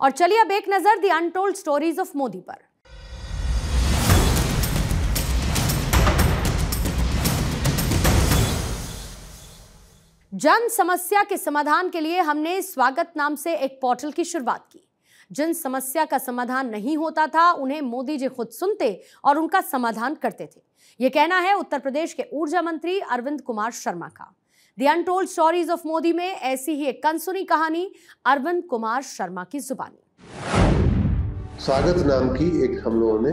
और चलिए अब एक नजर the untold stories of Modi पर। जन समस्या के समाधान के लिए हमने स्वागत नाम से एक पोर्टल की शुरुआत की। जिन समस्या का समाधान नहीं होता था उन्हें मोदी जी खुद सुनते और उनका समाधान करते थे। यह कहना है उत्तर प्रदेश के ऊर्जा मंत्री अरविंद कुमार शर्मा का। The untold stories of Modi में ऐसी ही एक अनसुनी कहानी अरविंद कुमार शर्मा की जुबानी। स्वागत नाम की एक हम लोगों ने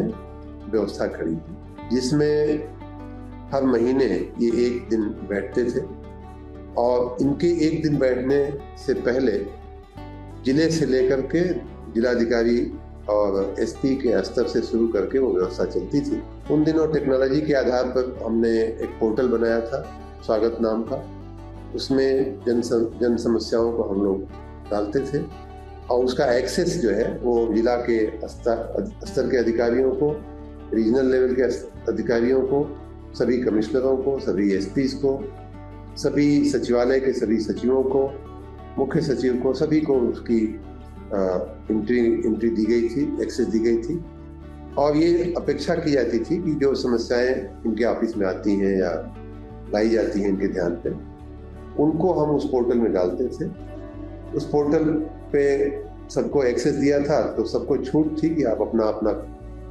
व्यवस्था करी थी, जिसमें हर महीने ये एक दिन बैठते थे और इनके एक दिन बैठने से पहले जिले से लेकर के जिलाधिकारी और एसपी के स्तर से शुरू करके वो व्यवस्था चलती थी। उन दिनों टेक्नोलॉजी के आधार पर हमने एक पोर्टल बनाया था स्वागत नाम का। उसमें जन समस्याओं को हम लोग डालते थे और उसका एक्सेस जो है वो जिला के स्तर के अधिकारियों को, रीजनल लेवल के अधिकारियों को, सभी कमिश्नरों को, सभी एसपीज को, सभी सचिवालय के सभी सचिवों को, मुख्य सचिव को, सभी को उसकी एंट्री दी गई थी, एक्सेस दी गई थी। और ये अपेक्षा की जाती थी कि जो समस्याएं इनके ऑफिस में आती हैं या लाई जाती हैं इनके ध्यान पे, उनको हम उस पोर्टल में डालते थे। उस पोर्टल पे सबको एक्सेस दिया था तो सबको छूट थी कि आप अपना अपना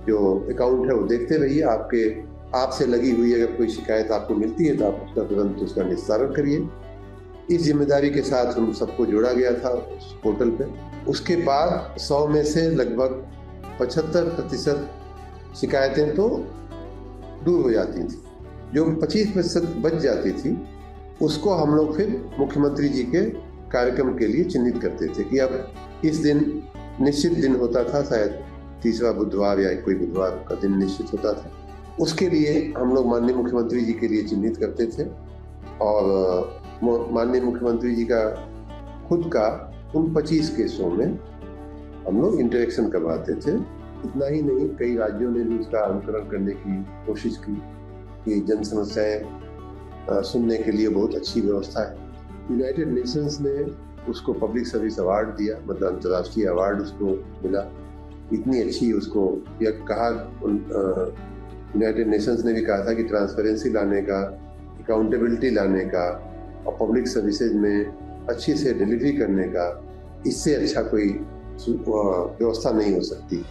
जो अकाउंट है वो देखते रहिए। आपसे लगी हुई अगर कोई शिकायत आपको मिलती है तो आप उसका तुरंत उसका निस्तारण करिए। इस जिम्मेदारी के साथ हम सबको जोड़ा गया था उस पोर्टल पे। उसके बाद 100 में से लगभग 75% शिकायतें तो दूर हो जाती थी। जो 25% बच जाती थी उसको हम लोग फिर मुख्यमंत्री जी के कार्यक्रम के लिए चिन्हित करते थे कि अब इस दिन निश्चित दिन होता था, शायद तीसरा बुधवार या कोई बुधवार का दिन निश्चित होता था। उसके लिए हम लोग माननीय मुख्यमंत्री जी के लिए चिन्हित करते थे और माननीय मुख्यमंत्री जी का खुद का उन 25 केसों में हम लोग इंटरेक्शन करवाते थे। इतना ही नहीं, कई राज्यों ने भी उसका अनुकरण करने की कोशिश की कि जन समस्याएं सुनने के लिए बहुत अच्छी व्यवस्था है। यूनाइटेड नेशंस ने उसको पब्लिक सर्विस अवार्ड दिया, मतलब अंतर्राष्ट्रीय अवार्ड उसको मिला। इतनी अच्छी उसको यह कहा, यूनाइटेड नेशंस ने भी कहा था कि ट्रांसपेरेंसी लाने का, अकाउंटेबिलिटी लाने का और पब्लिक सर्विसेज में अच्छी से डिलीवरी करने का, इससे अच्छा कोई व्यवस्था नहीं हो सकती।